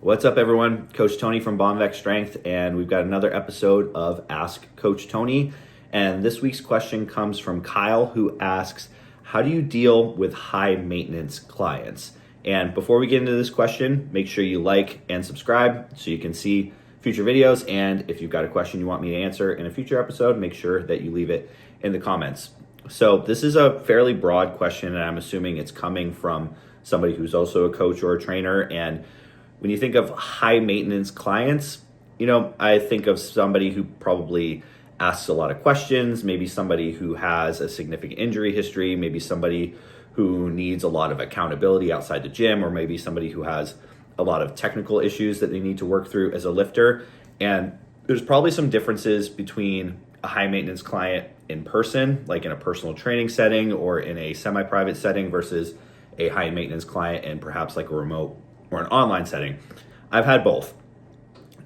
What's up, everyone? Coach Tony from Bomvec Strength, and we've got another episode of Ask Coach Tony. And this week's question comes from Kyle, who asks, how do you deal with high maintenance clients? And before we get into this question, make sure you like and subscribe so you can see future videos. And if you've got a question you want me to answer in a future episode, make sure that you leave it in the comments. So this is a fairly broad question, and I'm assuming it's coming from somebody who's also a coach or a trainer. And when you think of high maintenance clients, I think of somebody who probably asks a lot of questions, maybe somebody who has a significant injury history, maybe somebody who needs a lot of accountability outside the gym, or maybe somebody who has a lot of technical issues that they need to work through as a lifter. And there's probably some differences between a high maintenance client in person, like in a personal training setting or in a semi-private setting, versus a high maintenance client in perhaps like a remote or an online setting. I've had both.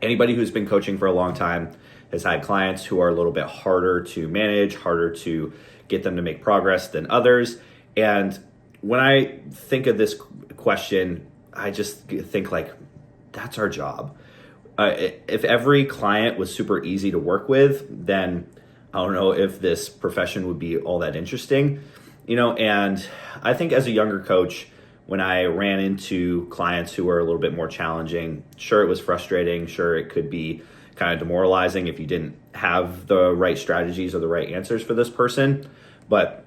Anybody who's been coaching for a long time has had clients who are a little bit harder to manage, harder to get them to make progress than others. And when I think of this question, I just think like, that's our job. If every client was super easy to work with, then I don't know if this profession would be all that interesting, and I think as a younger coach, when I ran into clients who were a little bit more challenging, sure, it was frustrating. Sure, it could be kind of demoralizing if you didn't have the right strategies or the right answers for this person. But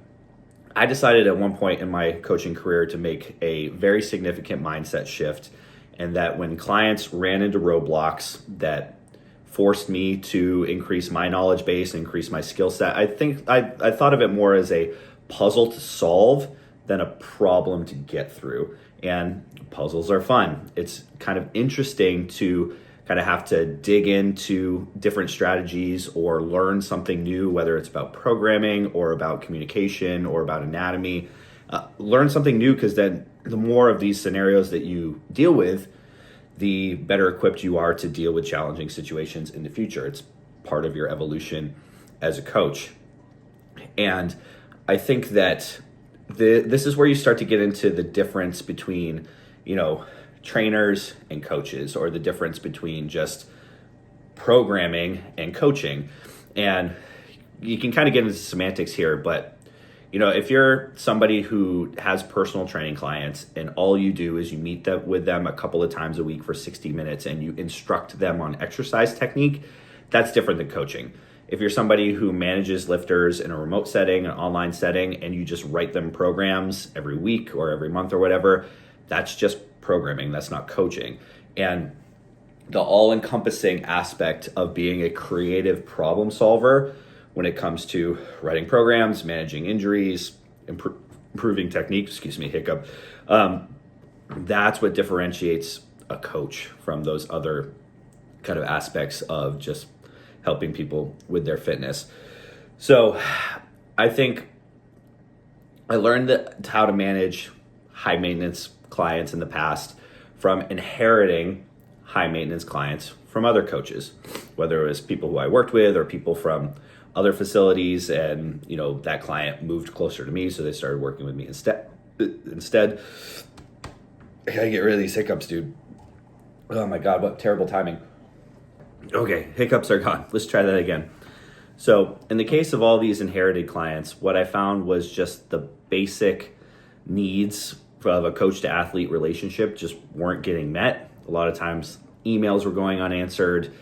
I decided at one point in my coaching career to make a very significant mindset shift, and that when clients ran into roadblocks that forced me to increase my knowledge base, increase my skill set, I think I thought of it more as a puzzle to solve than a problem to get through. And puzzles are fun. It's kind of interesting to kind of have to dig into different strategies or learn something new, whether it's about programming or about communication or about anatomy. Learn something new, because then the more of these scenarios that you deal with, the better equipped you are to deal with challenging situations in the future. It's part of your evolution as a coach. And I think that this is where you start to get into the difference between, trainers and coaches, or the difference between just programming and coaching. And you can kind of get into semantics here, but if you're somebody who has personal training clients and all you do is you meet with them a couple of times a week for 60 minutes and you instruct them on exercise technique, that's different than coaching. If you're somebody who manages lifters in a remote setting, an online setting, and you just write them programs every week or every month or whatever, that's just programming. That's not coaching. And the all-encompassing aspect of being a creative problem solver when it comes to writing programs, managing injuries, improving technique, hiccup, that's what differentiates a coach from those other kind of aspects of just helping people with their fitness. So I think I learned how to manage high maintenance clients in the past from inheriting high maintenance clients from other coaches, whether it was people who I worked with or people from other facilities, and that client moved closer to me, so they started working with me instead. I gotta get rid of these hiccups, dude. Oh my God, what terrible timing. Okay, hiccups are gone. Let's try that again. So in the case of all these inherited clients, what I found was just the basic needs of a coach to athlete relationship just weren't getting met. A lot of times emails were going unanswered,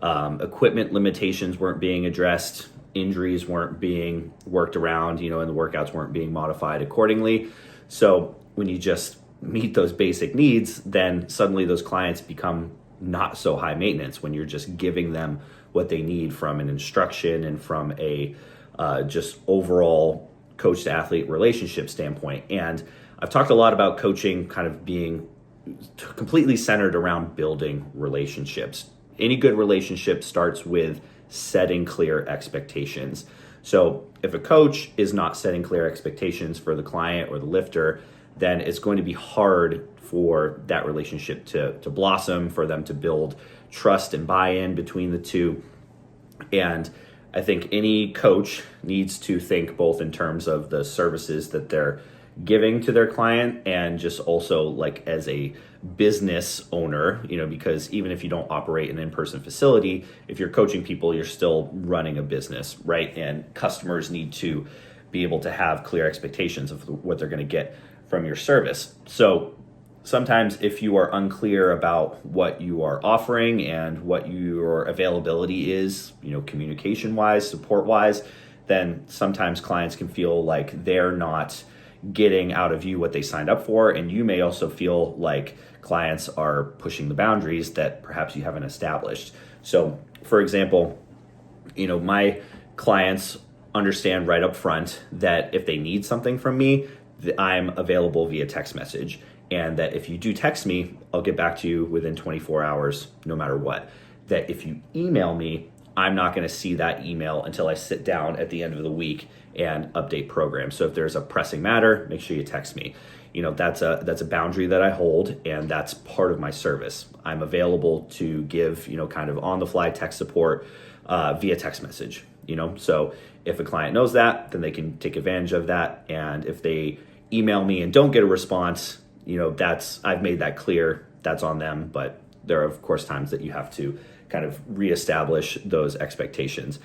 equipment limitations weren't being addressed, injuries weren't being worked around, and the workouts weren't being modified accordingly. So when you just meet those basic needs, then suddenly those clients become not so high maintenance, when you're just giving them what they need from an instruction and from a just overall coach to athlete relationship standpoint. And I've talked a lot about coaching kind of being completely centered around building relationships. Any good relationship starts with setting clear expectations. So if a coach is not setting clear expectations for the client or the lifter, then it's going to be hard for that relationship to blossom, for them to build trust and buy-in between the two. And I think any coach needs to think both in terms of the services that they're giving to their client and just also like as a business owner, because even if you don't operate an in-person facility, if you're coaching people, you're still running a business, right? And customers need to be able to have clear expectations of what they're going to get from your service. So sometimes if you are unclear about what you are offering and what your availability is, communication wise, support wise, then sometimes clients can feel like they're not getting out of you what they signed up for. And you may also feel like clients are pushing the boundaries that perhaps you haven't established. So for example, my clients understand right up front that if they need something from me, I'm available via text message. And that if you do text me, I'll get back to you within 24 hours, no matter what. That if you email me, I'm not going to see that email until I sit down at the end of the week and update programs. So if there's a pressing matter, make sure you text me. That's a boundary that I hold, and that's part of my service. I'm available to give, kind of on the fly text support via text message. So if a client knows that, then they can take advantage of that. And if they email me and don't get a response, I've made that clear. That's on them. But there are, of course, times that you have to kind of reestablish those expectations.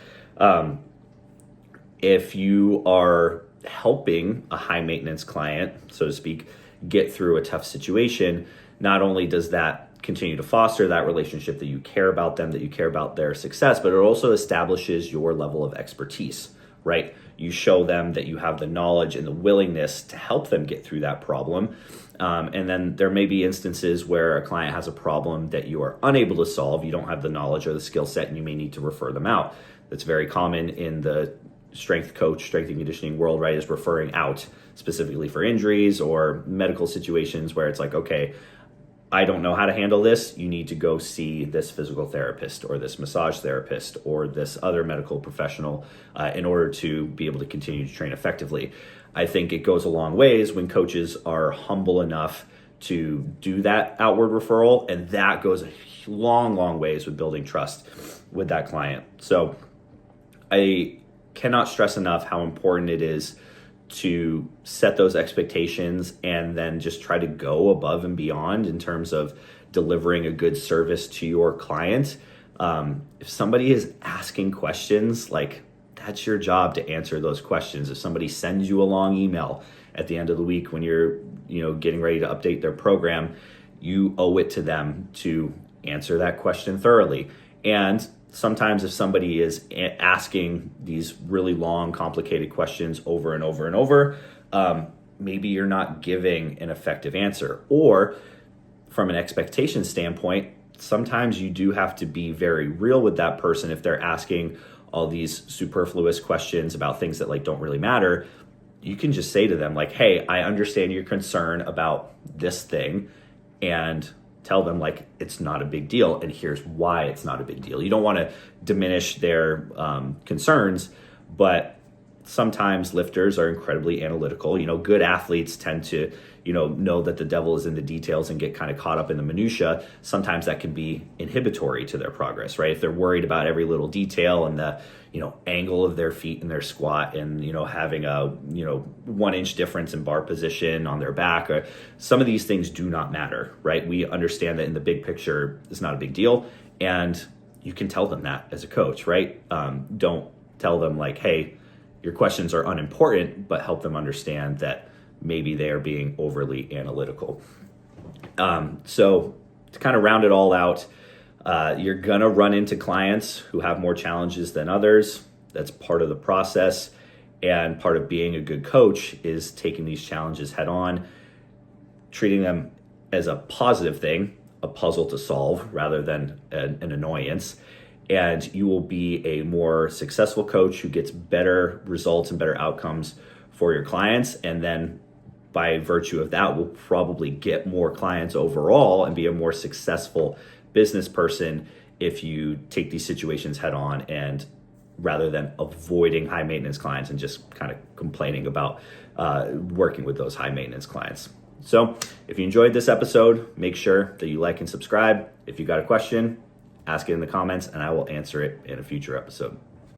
If you are helping a high maintenance client, so to speak, get through a tough situation, not only does that continue to foster that relationship that you care about them, that you care about their success, but it also establishes your level of expertise, right? You show them that you have the knowledge and the willingness to help them get through that problem. And then there may be instances where a client has a problem that you are unable to solve. You don't have the knowledge or the skill set, and you may need to refer them out. That's very common in the strength and conditioning world, right? Is referring out specifically for injuries or medical situations where it's like, okay, I don't know how to handle this. You need to go see this physical therapist or this massage therapist or this other medical professional in order to be able to continue to train effectively. I think it goes a long ways when coaches are humble enough to do that outward referral, and that goes a long, long ways with building trust with that client. So I cannot stress enough how important it is to set those expectations and then just try to go above and beyond in terms of delivering a good service to your client. If somebody is asking questions, like, that's your job to answer those questions. If somebody sends you a long email at the end of the week when you're, getting ready to update their program, you owe it to them to answer that question thoroughly. And sometimes if somebody is asking these really long, complicated questions over and over and over, maybe you're not giving an effective answer. Or from an expectation standpoint, sometimes you do have to be very real with that person if they're asking all these superfluous questions about things that don't really matter. You can just say to them hey, I understand your concern about this thing, and tell them it's not a big deal, and here's why it's not a big deal. You don't want to diminish their concerns, but sometimes lifters are incredibly analytical. Good athletes tend to, know that the devil is in the details and get kind of caught up in the minutia. Sometimes that can be inhibitory to their progress, right? If they're worried about every little detail and the, angle of their feet in their squat and, having a, 1 inch difference in bar position on their back, or some of these things do not matter, right? We understand that in the big picture, it's not a big deal. And you can tell them that as a coach, right? Don't tell them hey, your questions are unimportant, but help them understand that maybe they are being overly analytical. So to kind of round it all out, you're gonna run into clients who have more challenges than others. That's part of the process. And part of being a good coach is taking these challenges head on, treating them as a positive thing, a puzzle to solve rather than an annoyance. And you will be a more successful coach who gets better results and better outcomes for your clients. And then by virtue of that, will probably get more clients overall and be a more successful business person if you take these situations head on, and rather than avoiding high maintenance clients and just kind of complaining about working with those high maintenance clients. So if you enjoyed this episode, make sure that you like and subscribe. If you got a question, ask it in the comments and I will answer it in a future episode.